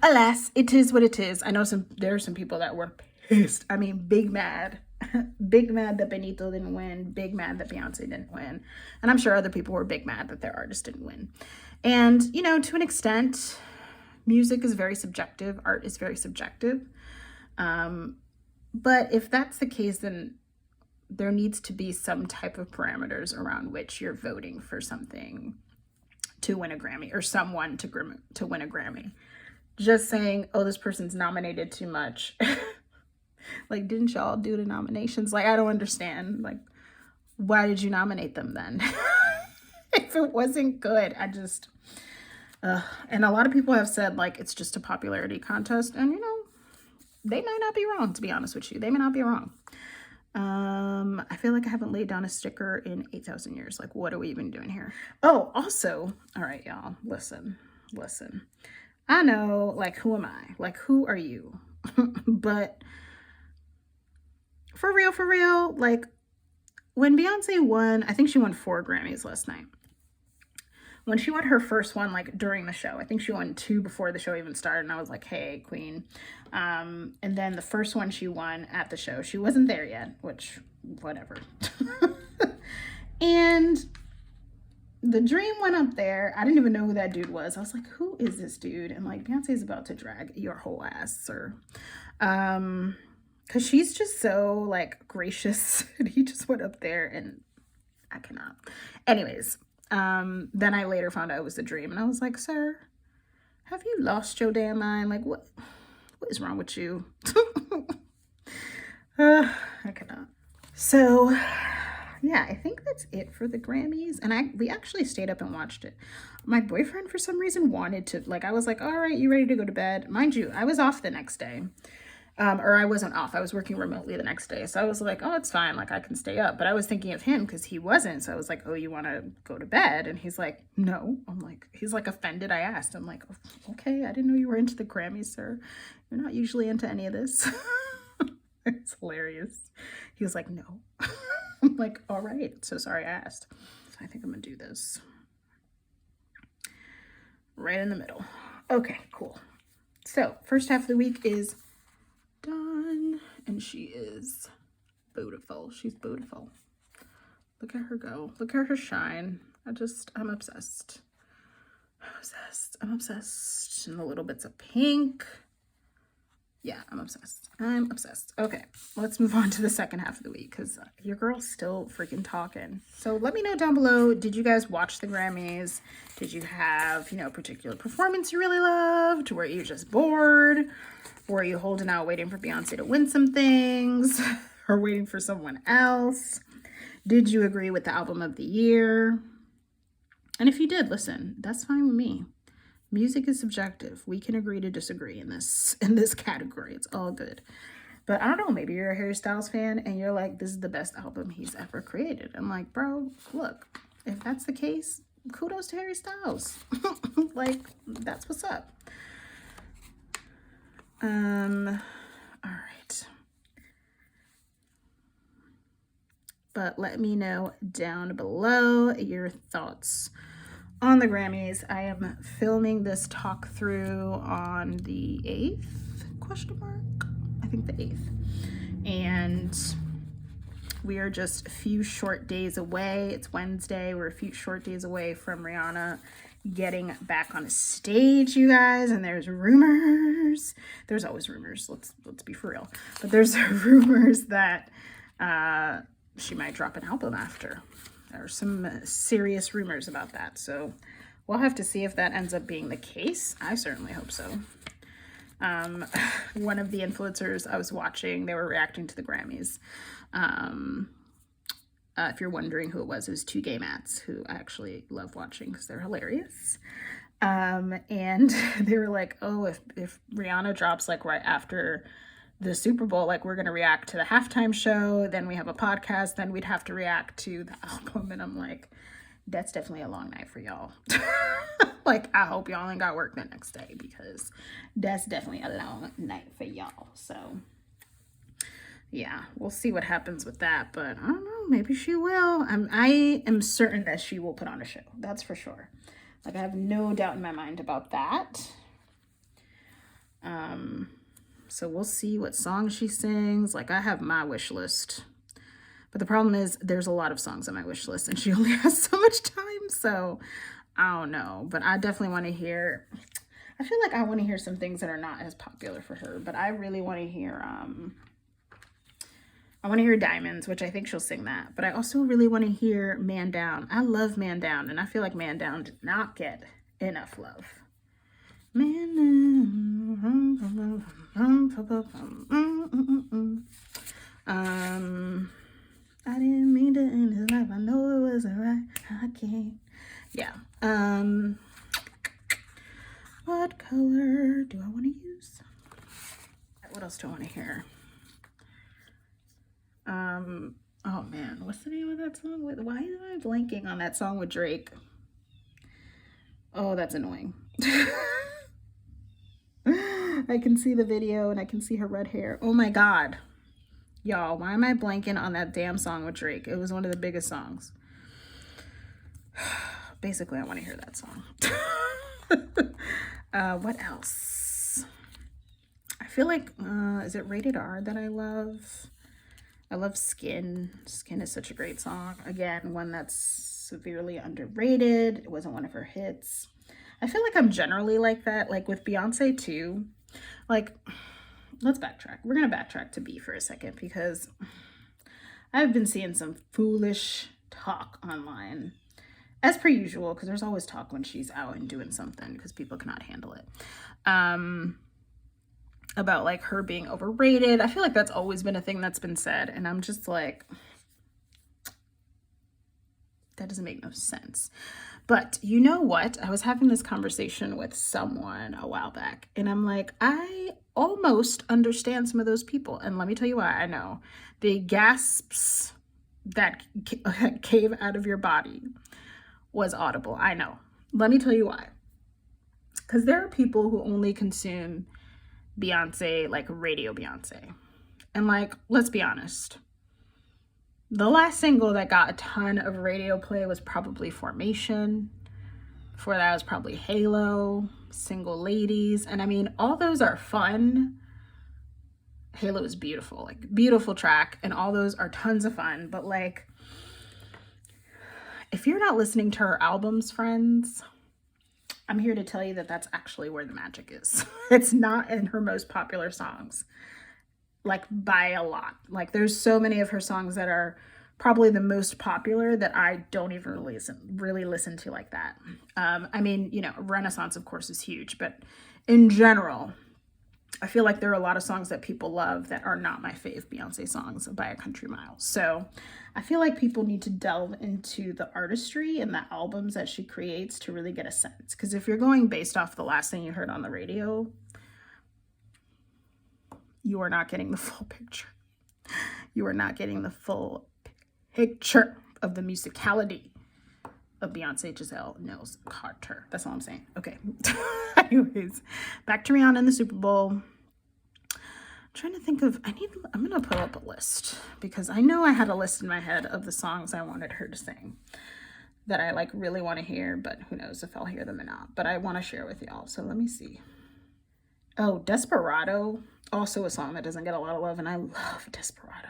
alas, it is what it is. I know there are some people that were pissed. I mean, big mad. Big mad that Benito didn't win. Big mad that Beyonce didn't win. And I'm sure other people were big mad that their artist didn't win. And, you know, to an extent, music is very subjective. Art is very subjective. But if that's the case, then there needs to be some type of parameters around which you're voting for something to win a Grammy, or someone to win a Grammy. Just saying, oh, this person's nominated too much. Like, didn't y'all do the nominations? Like, I don't understand. Like, why did you nominate them then? If it wasn't good, and a lot of people have said, like, it's just a popularity contest. And, you know, they might not be wrong, to be honest with you. They may not be wrong. I feel like I haven't laid down a sticker in 8,000 years. Like, what are we even doing here? Oh, also, all right, y'all, listen. I know, like, who am I? Like, who are you? But for real, like, when Beyonce won, I think she won 4 Grammys last night. When she won her first one, like, during the show, I think she won 2 before the show even started, and I was like, hey, queen. And then the first one she won at the show, she wasn't there yet, which, whatever. And the Dream went up there. I didn't even know who that dude was. I was like, who is this dude? And, like, Beyonce's about to drag your whole ass, sir. Because she's just so, like, gracious. And he just went up there, and I cannot. Anyways, then I later found out it was the Dream. And I was like, sir, have you lost your damn mind? Like, what is wrong with you? I cannot. So, yeah, I think that's it for the Grammys. And we actually stayed up and watched it. My boyfriend, for some reason, wanted to, like, I was like, all right, you ready to go to bed? Mind you, I was off the next day. Or I wasn't off. I was working remotely the next day. So I was like, oh, it's fine. Like, I can stay up. But I was thinking of him because he wasn't. So I was like, oh, you want to go to bed? And he's like, no. I'm like, he's like offended I asked. I'm like, okay, I didn't know you were into the Grammys, sir. You're not usually into any of this. It's hilarious. He was like, no. I'm like, all right. So sorry I asked. So I think I'm going to do this. Right in the middle. Okay, cool. So first half of the week is done, and she is beautiful. She's beautiful. Look at her go. Look at her shine. I'm obsessed. I'm obsessed. And the little bits of pink. Yeah, I'm obsessed. Okay, let's move on to the second half of the week because your girl's still freaking talking. So let me know down below, did you guys watch the Grammys? Did you have, a particular performance you really loved? Were you just bored? Were you holding out waiting for Beyonce to win some things? Or waiting for someone else? Did you agree with the album of the year? And if you did, listen, that's fine with me. Music is subjective. We can agree to disagree in this category. It's all good. But I don't know, maybe you're a Harry Styles fan and you're like, this is the best album he's ever created. I'm like, bro, look, if that's the case, kudos to Harry Styles. Like, that's what's up. All right. But let me know down below your thoughts on the Grammys. I am filming this talk through on the 8th, ? I think the 8th. And we are just a few short days away. It's Wednesday. We're a few short days away from Rihanna getting back on a stage, you guys. And there's rumors. There's always rumors. Let's be for real. But there's rumors that she might drop an album after. There are some serious rumors about that. So we'll have to see if that ends up being the case. I certainly hope so. One of the influencers I was watching, they were reacting to the Grammys. If you're wondering who it was 2 Gay Mats, who I actually love watching because they're hilarious. And they were like, oh, if Rihanna drops like right after the Super Bowl, like we're going to react to the halftime show, then we have a podcast, then we'd have to react to the album. And I'm like, that's definitely a long night for y'all. Like, I hope y'all ain't got work the next day, because that's definitely a long night for y'all. So yeah, we'll see what happens with that, but I don't know, maybe she will. I am certain that she will put on a show. That's for sure. Like, I have no doubt in my mind about that. So we'll see what song she sings. Like, I have my wish list, but the problem is there's a lot of songs on my wish list and she only has so much time. So I don't know, but I definitely want to hear, I feel like I want to hear some things that are not as popular for her, but I really want to hear, I want to hear Diamonds, which I think she'll sing that, but I also really want to hear Man Down. I love Man Down, and I feel like Man Down did not get enough love. Man Down. I didn't mean to end his life. I know it wasn't right. I can't. Yeah. What color do I want to use? What else do I want to hear? Oh man, what's the name of that song? Why am I blanking on that song with Drake? Oh, that's annoying. I can see the video and I can see her red hair. Oh my God. Y'all, why am I blanking on that damn song with Drake? It was one of the biggest songs. Basically, I want to hear that song. What else? I feel like, is it Rated R that I love? I love Skin. Skin is such a great song. Again, one that's severely underrated. It wasn't one of her hits. I feel like I'm generally like that. Like with Beyonce too. Like, let's backtrack. We're going to backtrack to B for a second, because I've been seeing some foolish talk online. As per usual, because there's always talk when she's out and doing something, because people cannot handle it. About like her being overrated. I feel like that's always been a thing that's been said, and I'm just like, that doesn't make no sense. But you know what? I was having this conversation with someone a while back, and I'm like, I almost understand some of those people. And let me tell you why. I know the gasps that came out of your body was audible. I know. Let me tell you why. Because there are people who only consume Beyonce, like radio Beyonce. And like, let's be honest. The last single that got a ton of radio play was probably Formation. Before that was probably Halo, Single Ladies. And I mean, all those are fun. Halo is beautiful, like beautiful track. And all those are tons of fun. But like, if you're not listening to her albums, friends, I'm here to tell you that that's actually where the magic is. It's not in her most popular songs, like by a lot. Like there's so many of her songs that are probably the most popular that I don't even really listen to like that. I mean, you know, Renaissance of course is huge, but in general, I feel like there are a lot of songs that people love that are not my fave Beyonce songs by a country mile. So I feel like people need to delve into the artistry and the albums that she creates to really get a sense. Because if you're going based off the last thing you heard on the radio, you are not getting the full picture. You are not getting the full picture of the musicality of Beyonce, Giselle, Knowles, Carter. That's all I'm saying. Okay. Anyways, back to Rihanna in the Super Bowl. I'm trying to think of, I'm going to pull up a list, because I know I had a list in my head of the songs I wanted her to sing that I like really want to hear, but who knows if I'll hear them or not. But I want to share with y'all. So let me see. Oh, Desperado, also a song that doesn't get a lot of love, and I love Desperado.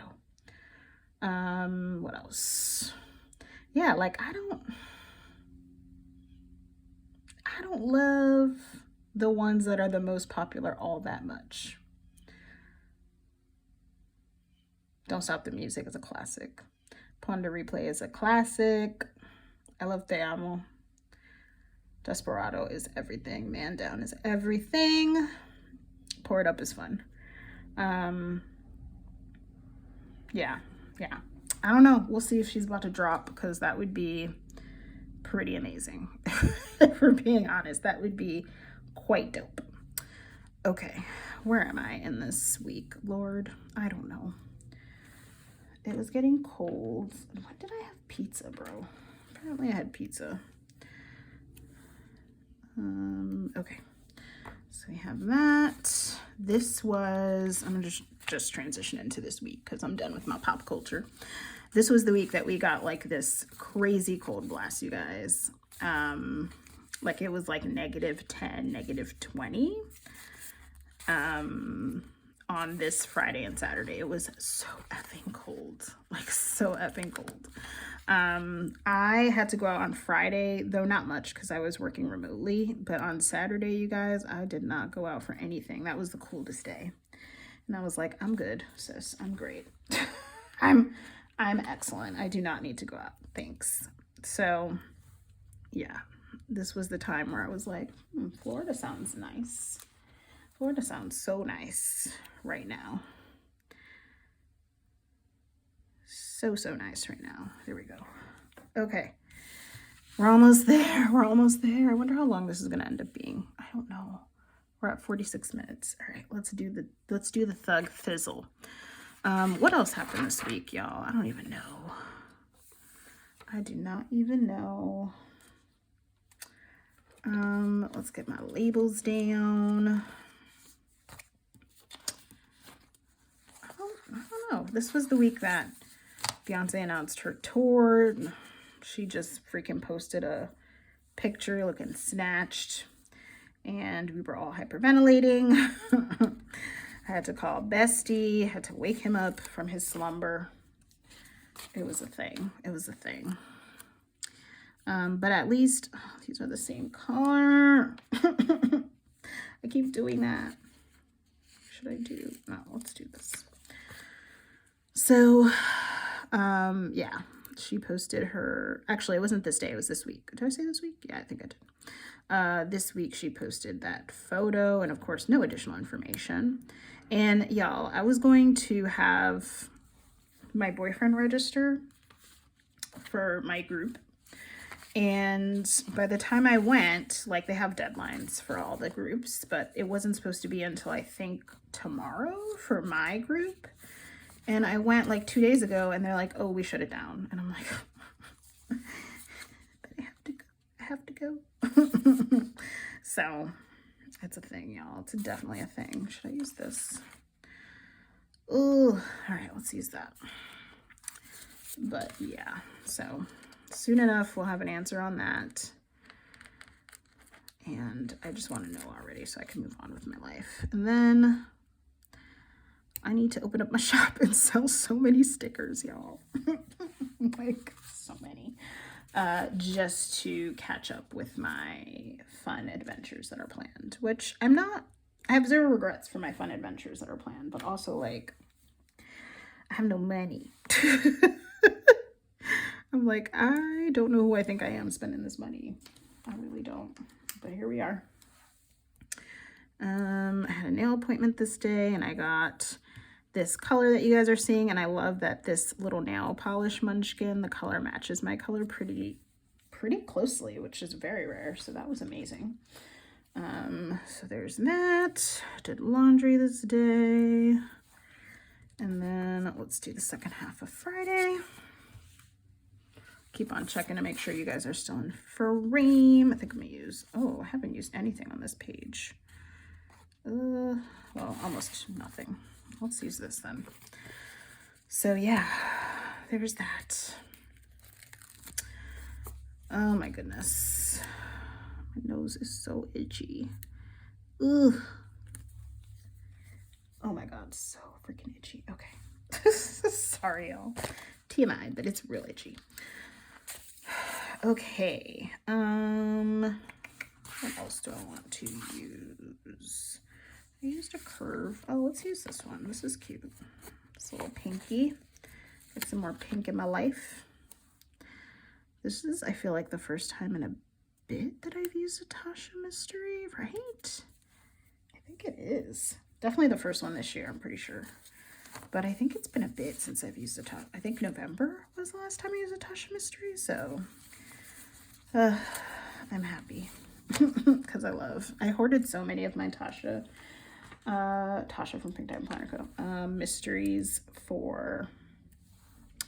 What else? Yeah, like I don't love the ones that are the most popular all that much. Don't Stop the Music is a classic. Pon de Replay is a classic. I love Te Amo. Desperado is everything. Man Down is everything. Pour It Up is fun. Yeah. I don't know. We'll see if she's about to drop, because that would be pretty amazing. If we're being honest, that would be quite dope. Okay, where am I in this week? Lord, I don't know. It was getting cold. When did I have pizza, bro? Apparently I had pizza. Okay. So we have that. This was, I'm gonna just transition into this week because I'm done with my pop culture. This was the week that we got like this crazy cold blast, you guys. Like it was like -10, -20 on this Friday and Saturday. It was so effing cold, like so effing cold. I had to go out on Friday, though not much because I was working remotely, but on Saturday, you guys, I did not go out for anything. That was the coldest day. And I was like, I'm good, sis. I'm great. I'm excellent. I do not need to go out. Thanks. So yeah, this was the time where I was like, Florida sounds nice. Florida sounds so nice right now. So nice right now. There we go. Okay. We're almost there. We're almost there. I wonder how long this is going to end up being. I don't know. We're at 46 minutes. All right, let's do the thug fizzle. What else happened this week, y'all? I don't even know. I do not even know. Let's get my labels down. I don't know. This was the week that Beyonce announced her tour. She just freaking posted a picture looking snatched, and we were all hyperventilating. I had to call Bestie, had to wake him up from his slumber. It was a thing. It was a thing. But at least these are the same color. I keep doing that. Should I do? No, let's do this. So, yeah, she posted her, actually, it wasn't this day, it was this week. Did I say this week? Yeah, I think I did. This week she posted that photo, and of course, no additional information. And y'all, I was going to have my boyfriend register for my group. And by the time I went, like they have deadlines for all the groups, but it wasn't supposed to be until I think tomorrow for my group. And I went like 2 days ago and they're like, oh, we shut it down. And I'm like, but I have to go. So it's a thing, y'all. It's definitely a thing. Should I use this? Oh, all right, let's use that. But yeah, so soon enough, we'll have an answer on that. And I just want to know already so I can move on with my life. And then I need to open up my shop and sell so many stickers, y'all. Like, so many. Just to catch up with my fun adventures that are planned, which I have zero regrets for my fun adventures that are planned, but also, like, I have no money. I'm like, I don't know who I think I am spending this money. I really don't. But here we are. I had a nail appointment this day and I got this color that you guys are seeing. And I love that this little nail polish munchkin, the color matches my color pretty closely, which is very rare. So that was amazing. So there's that. Did laundry this day. And then let's do the second half of Friday. Keep on checking to make sure you guys are still in frame. I think I'm gonna use, I haven't used anything on this page. Well, almost nothing. Let's use this then. So yeah, there's that. Oh my goodness. My nose is so itchy. Ugh. Oh my God, so freaking itchy. Okay. Sorry, y'all. TMI, but it's real itchy. Okay. What else do I want to use? I used a curve. Oh, let's use this one. This is cute. It's a little pinky. Get some more pink in my life. This is, I feel like, the first time in a bit that I've used a Tasha Mystery, right? I think it is. Definitely the first one this year, I'm pretty sure. But I think it's been a bit since I've used a Tasha. I think November was the last time I used a Tasha Mystery, so I'm happy because I hoarded so many of my Tasha from Pink Diamond Planner Co. Mysteries for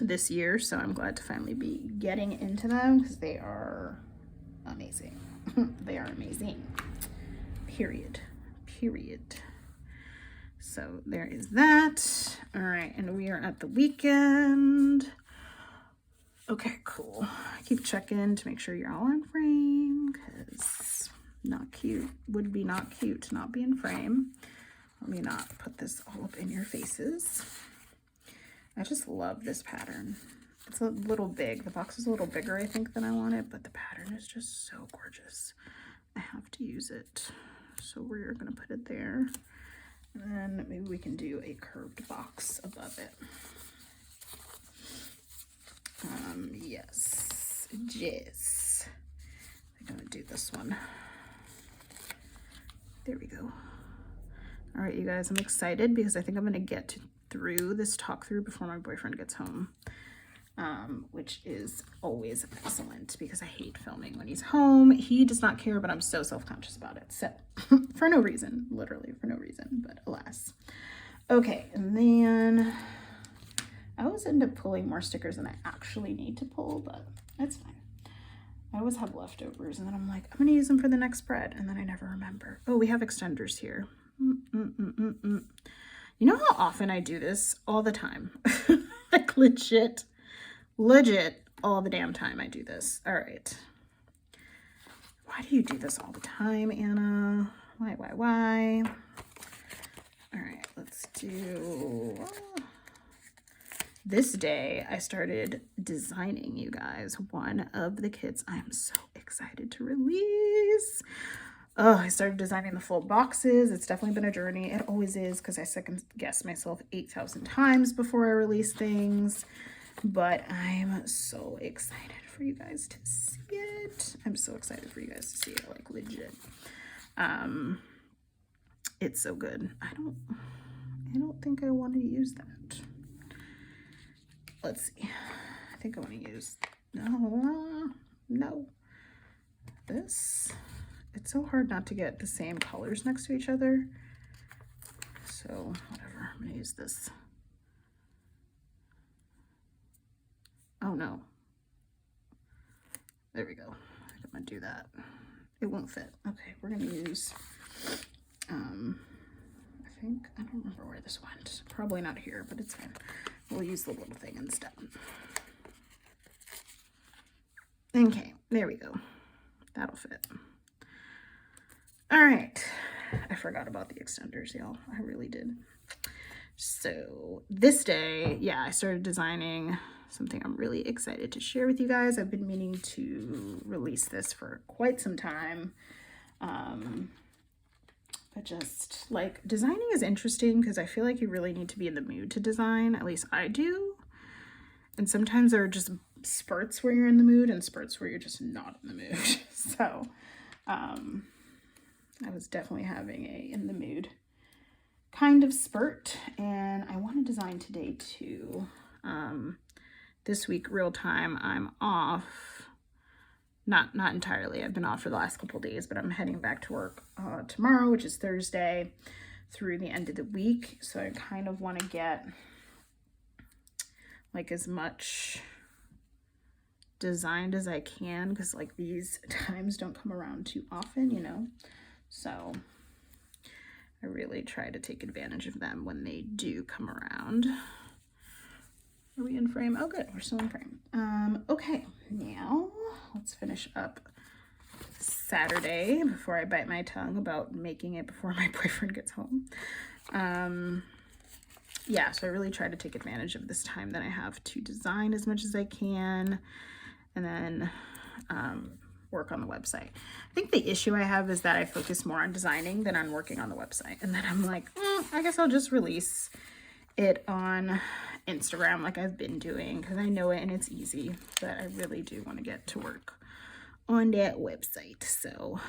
this year, so I'm glad to finally be getting into them because they are amazing. They are amazing. Period. So there is that. All right, and we are at the weekend. Okay, cool. I keep checking to make sure you're all in frame because not cute. Would be not cute to not be in frame. Let me not put this all up in your faces. I just love this pattern. It's a little big. The box is a little bigger, I think, than I wanted, but the pattern is just so gorgeous. I have to use it. So we're gonna put it there. And then maybe we can do a curved box above it. Yes. I'm gonna do this one. There we go. All right, you guys, I'm excited because I think I'm gonna get through this talk through before my boyfriend gets home, which is always excellent because I hate filming when he's home. He does not care, but I'm so self-conscious about it. So for no reason, literally for no reason, but alas. Okay, and then I always end up pulling more stickers than I actually need to pull, but that's fine. I always have leftovers and then I'm like, I'm gonna use them for the next spread, and then I never remember. Oh, we have extenders here. You know how often I do this? All the time. Like legit all the damn time I do this. All right. Why do you do this all the time, Anna? Why? All right, let's do... This day, I started designing, you guys, one of the kits I'm so excited to release. Oh, I started designing the full boxes. It's definitely been a journey. It always is because I second guess myself 8,000 times before I release things. But I'm so excited for you guys to see it. I'm so excited for you guys to see it, like legit. It's so good. I don't think I want to use that. Let's see. I think I want to use no. This. It's so hard not to get the same colors next to each other. So whatever, I'm gonna use this. Oh no. There we go. I'm gonna do that. It won't fit. Okay, we're gonna use, I don't remember where this went. Probably not here, but it's fine. We'll use the little thing instead. Okay, there we go. That'll fit. All right, I forgot about the extenders, y'all. I really did. So this day, yeah, I started designing something I'm really excited to share with you guys. I've been meaning to release this for quite some time. But just like designing is interesting because I feel like you really need to be in the mood to design. At least I do. And sometimes there are just spurts where you're in the mood and spurts where you're just not in the mood. So, I was definitely having a in the mood kind of spurt, and I want to design today too. This week, real time, I'm off. Not entirely. I've been off for the last couple of days, but I'm heading back to work tomorrow, which is Thursday, through the end of the week. So I kind of want to get like as much designed as I can because like these times don't come around too often, you know. So I really try to take advantage of them when they do come around. Are we in frame? Oh, good. We're still in frame. Okay, now let's finish up Saturday before I bite my tongue about making it before my boyfriend gets home. Yeah, so I really try to take advantage of this time that I have to design as much as I can and then work on the website. I think the issue I have is that I focus more on designing than on working on the website. And then I'm like, I guess I'll just release it on Instagram like I've been doing because I know it and it's easy, but I really do want to get to work on that website. So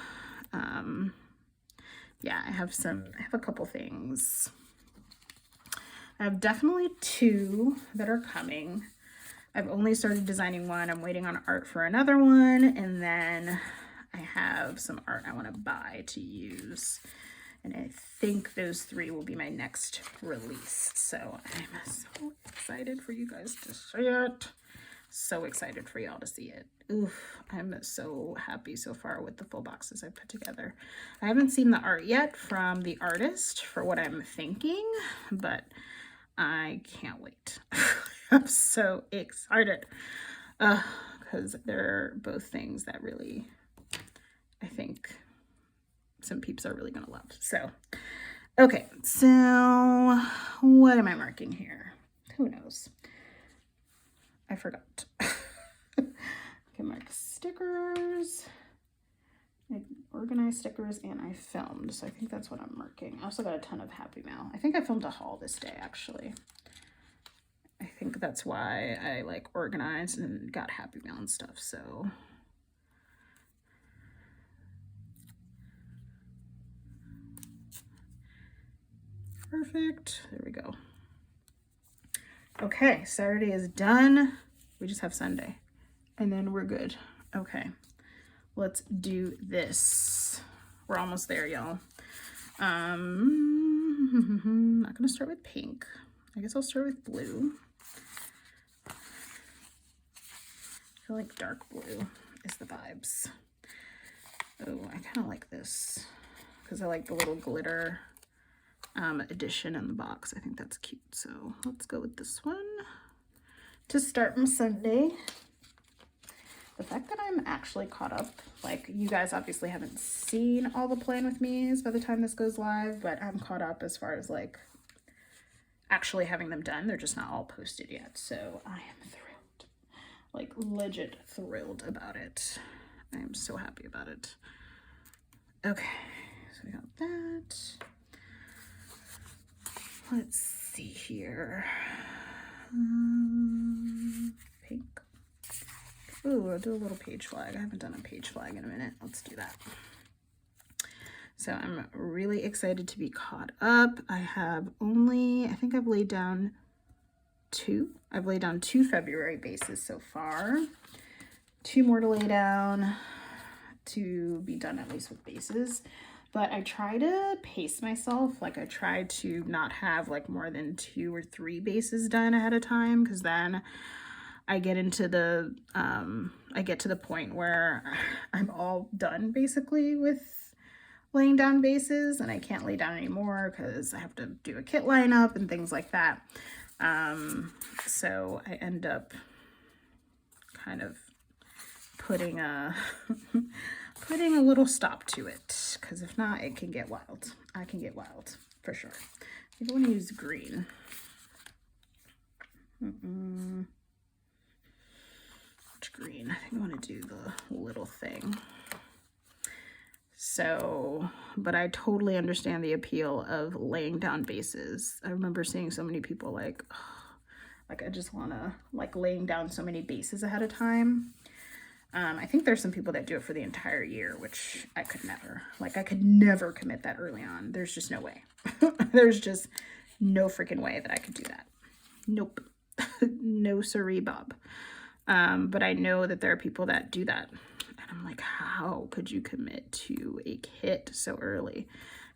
yeah, I have a couple things. I have definitely 2 that are coming. I've only started designing one. I'm waiting on art for another one, and then I have some art I want to buy to use. And I think those 3 will be my next release. So I'm so excited for you guys to see it. So excited for y'all to see it. Oof, I'm so happy so far with the full boxes I put together. I haven't seen the art yet from the artist for what I'm thinking, but I can't wait. I'm so excited because they're both things that really, I think some peeps are really gonna love. So, okay, so what am I marking here? Who knows? I forgot. I can mark stickers. I organized stickers and I filmed, so I think that's what I'm marking. I also got a ton of Happy Mail. I think I filmed a haul this day, actually. I think that's why I like organized and got Happy Mail and stuff, so. Perfect, there we go. Okay, Saturday is done. We just have Sunday and then we're good. Okay, let's do this. We're almost there, y'all. I'm not gonna start with pink. I guess I'll start with blue. I feel like dark blue is the vibes. Oh, I kind of like this because I like the little glitter addition in the box. I think that's cute. So let's go with this one to start my Sunday. The fact that I'm actually caught up, like you guys obviously haven't seen all the Plan With Me's by the time this goes live, but I'm caught up as far as like actually having them done. They're just not all posted yet. So I am thrilled, like legit thrilled about it. I am so happy about it. Okay, so we got that. Let's see here. Pink. Ooh, I'll do a little page flag. I haven't done a page flag in a minute. Let's do that. So I'm really excited to be caught up. I have only, I think I've laid down two. I've laid down 2 February bases so far. 2 more to lay down to be done at least with bases. But I try to pace myself. Like I try to not have like more than 2 or 3 bases done ahead of time, because then I get into the, I get to the point where I'm all done basically with laying down bases and I can't lay down anymore because I have to do a kit lineup and things like that. So I end up kind of putting a, putting a little stop to it, because if not, it can get wild. I can get wild for sure. I think I want to use green. Green. I think I want to do the little thing. So, but I totally understand the appeal of laying down bases. I remember seeing so many people like, oh, like I just want to like laying down so many bases ahead of time. I think there's some people that do it for the entire year, which I could never. Like I could never commit that early on. There's just no way. There's just no freaking way that I could do that. Nope. No siree, Bob. But I know that there are people that do that. And I'm like, how could you commit to a kit so early?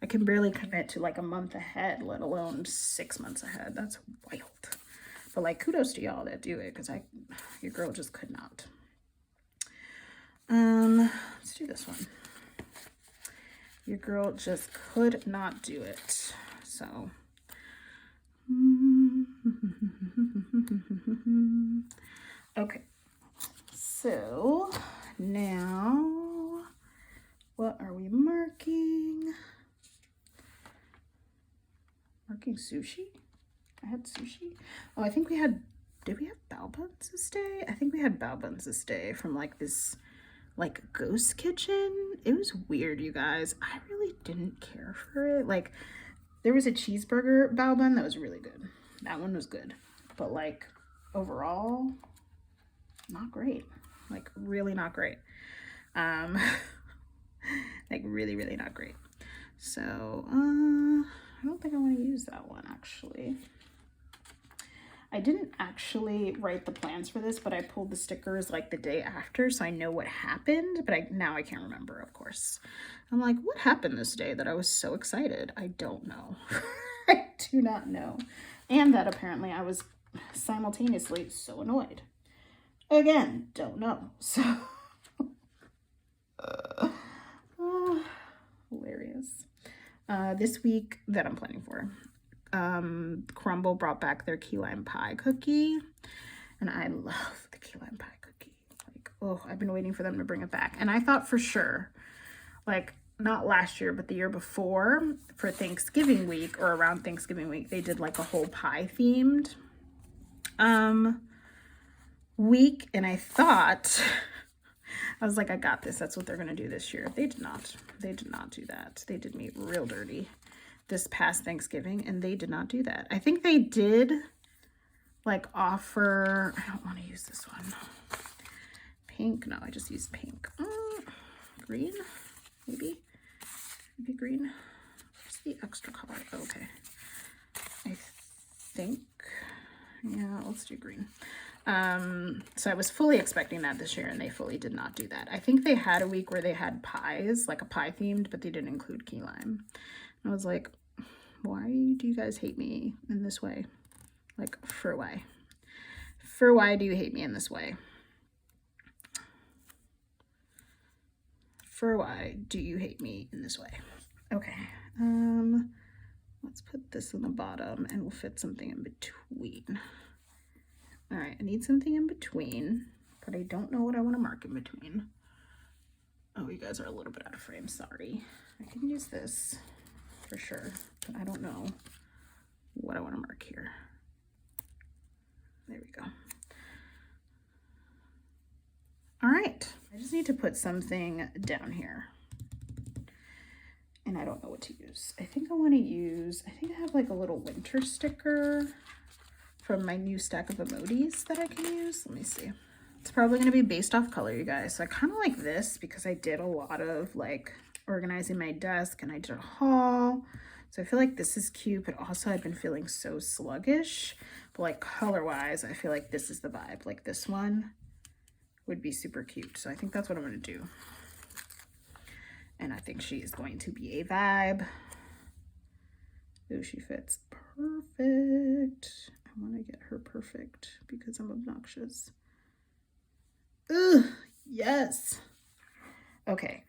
I can barely commit to like a month ahead, let alone 6 months ahead. That's wild. But like, kudos to y'all that do it, because your girl just could not. Let's do this one. Your girl just could not do it. So. Okay, so now what are we marking? Marking sushi? I had sushi. Oh, I think we had, did we have bao buns this day? I think we had bao buns this day from like this like ghost kitchen. It was weird, you guys. I really didn't care for it. Like there was a cheeseburger bao bun that was really good. That one was good. But like overall, not great. Like really not great. Like really not great. So I don't think I want to use that one actually. I didn't actually write the plans for this, but I pulled the stickers like the day after, so I know what happened, but now I can't remember, of course. I'm like, what happened this day that I was so excited? I don't know. I do not know. And that apparently I was simultaneously so annoyed. Again, don't know. So, hilarious. This week that I'm planning for, Crumble brought back their key lime pie cookie, and I love the key lime pie cookie. Like, oh, I've been waiting for them to bring it back. And I thought for sure, like, not last year, but the year before, for Thanksgiving week or around Thanksgiving week, they did like a whole pie themed week. And I thought, I was like, I got this. That's what they're going to do this year. They did not. They did not do that. They did me real dirty this past Thanksgiving, and they did not do that. I think they did like offer, I don't want to use this one. Pink. No, I just used pink. Green, maybe green. Where's the extra color? Oh, okay. I think, yeah, let's do green. So I was fully expecting that this year, and they fully did not do that. I think they had a week where they had pies, like a pie themed, but they didn't include key lime. I was like, why do you guys hate me in this way? Like, for why? For why do you hate me in this way? For why do you hate me in this way? Okay. Let's put this in the bottom, and we'll fit something in between. All right, I need something in between, but I don't know what I want to mark in between. Oh, you guys are a little bit out of frame, sorry. I can use this for sure, but I don't know what I want to mark here. There we go. All right, I just need to put something down here. And I don't know what to use. I think I have like a little winter sticker from my new stack of emojis that I can use. Let me see. It's probably going to be based off color, you guys. So I kind of like this because I did a lot of like organizing my desk, and I did a haul. So I feel like this is cute, but also I've been feeling so sluggish. But like color wise, I feel like this is the vibe. Like this one would be super cute. So I think that's what I'm going to do. And I think she is going to be a vibe. Oh, she fits perfect. I want to get her perfect because I'm obnoxious. Ugh, yes. Okay,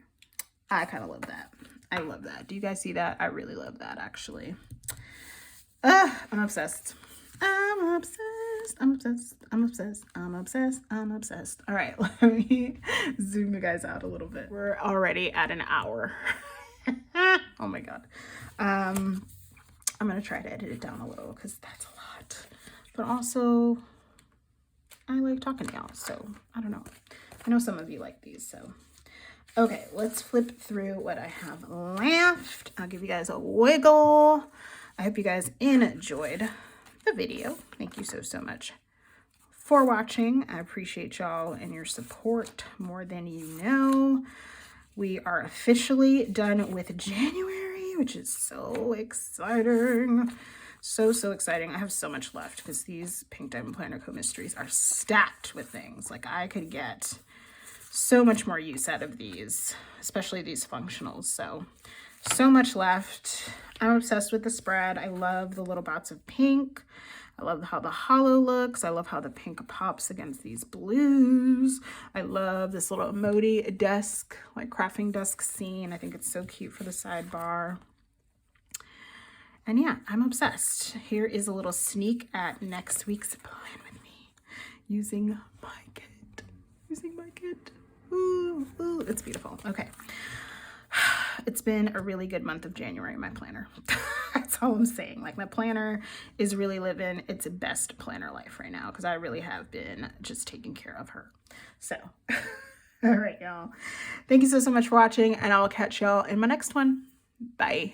I kind of love that. I love that. Do you guys see that? I really love that, actually. I'm obsessed. I'm obsessed. I'm obsessed. I'm obsessed. I'm obsessed. I'm obsessed. All right, let me zoom you guys out a little bit. We're already at an hour. Oh my God. I'm gonna try to edit it down a little because that's a lot. But also, I like talking to y'all, so I don't know. I know some of you like these, so. Okay, let's flip through what I have left. I'll give you guys a wiggle. I hope you guys enjoyed the video. Thank you so much for watching. I appreciate y'all and your support more than you know. We are officially done with January, which is so exciting. So exciting. I have so much left because these Pink Diamond Planner Co mysteries are stacked with things. Like, I could get so much more use out of these, especially these functionals. So much left. I'm obsessed with the spread. I love the little dots of pink. I love how the holo looks. I love how the pink pops against these blues. I love this little emoji desk, like crafting desk scene. I think it's so cute for the sidebar. And yeah, I'm obsessed. Here is a little sneak at next week's plan with me using my kit. Ooh, it's beautiful. Okay. It's been a really good month of January, my planner. That's all I'm saying. Like, my planner is really living its best planner life right now because I really have been just taking care of her. So, all right, y'all. Thank you so much for watching, and I'll catch y'all in my next one. Bye.